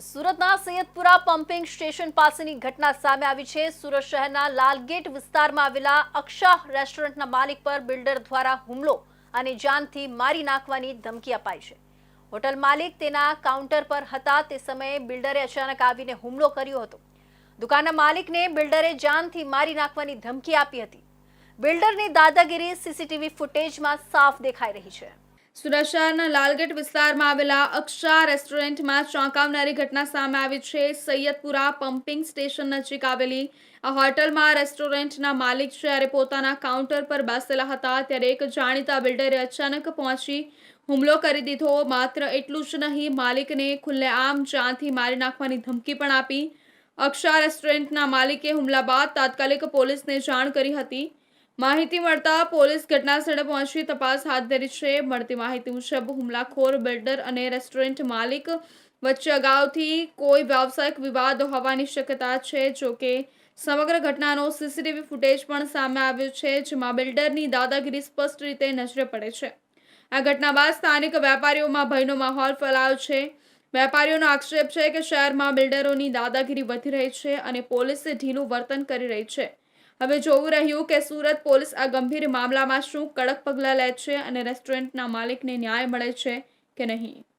સુરતના Saiyedpura pumping station પાસેની ઘટના સામે આવી છે। સુરત શહેરના લાલગેટ વિસ્તારમાં આવેલા અક્ષા રેસ્ટોરન્ટના માલિક પર બિલ્ડર દ્વારા હુમલો અને જાનથી મારી નાખવાની ધમકી અપાઈ છે। હોટલ માલિક તેના કાઉન્ટર પર હતા તે સમયે બિલ્ડરે અચાનક આવીને હુમલો કર્યો હતો। દુકાનના માલિકને બિલ્ડરે જાનથી મારી નાખવાની ધમકી આપી હતી। બિલ્ડરની દાદાગીરી સીસીટીવી ફૂટેજમાં સાફ દેખાઈ રહી છે। સુરત શહેરના લાલગેટ વિસ્તારમાં આવેલા અક્ષા રેસ્ટોરન્ટમાં ચોંકાવનારી ઘટના સામે આવી છે। સૈયદપુરા પમ્પિંગ સ્ટેશન નજીક આવેલી આ હોટલમાં રેસ્ટોરન્ટના માલિક જ્યારે પોતાના કાઉન્ટર પર બેસેલા હતા ત્યારે એક જાણીતા બિલ્ડરે અચાનક પહોંચી હુમલો કરી દીધો। માત્ર એટલું જ નહીં, માલિકને ખુલ્લેઆમ જાનથી મારી નાખવાની ધમકી પણ આપી। અક્ષા રેસ્ટોરન્ટના માલિકે હુમલા બાદ તાત્કાલિક પોલીસને જાણ કરી હતી। માહિતી મળતા પોલીસ ઘટનાસ્થળે પહોંચી તપાસ હાથ ધરી છે। મળતી માહિતી મુજબ હુમલાખોર બિલ્ડર અને રેસ્ટોરન્ટ માલિક વચ્ચે અગાઉથી કોઈ વ્યાવસાયિક વિવાદ હોવાની શક્યતા છે। જો કે સમગ્ર ઘટનાનો સીસીટીવી ફૂટેજ પણ સામે આવ્યો છે, જેમાં બિલ્ડરની દાદાગીરી સ્પષ્ટ રીતે નજરે પડે છે। આ ઘટના બાદ સ્થાનિક વેપારીઓમાં ભયનો માહોલ ફેલાયો છે। વેપારીઓનો આક્ષેપ છે કે શહેરમાં બિલ્ડરોની દાદાગીરી વધી રહી છે અને પોલીસ ઢીલું વર્તન કરી રહી છે। હવે જોવું રહ્યું કે સુરત પોલીસ આ ગંભીર મામલામાં શું કડક પગલાં લે છે અને રેસ્ટોરન્ટના માલિકને ન્યાય મળે છે કે નહીં।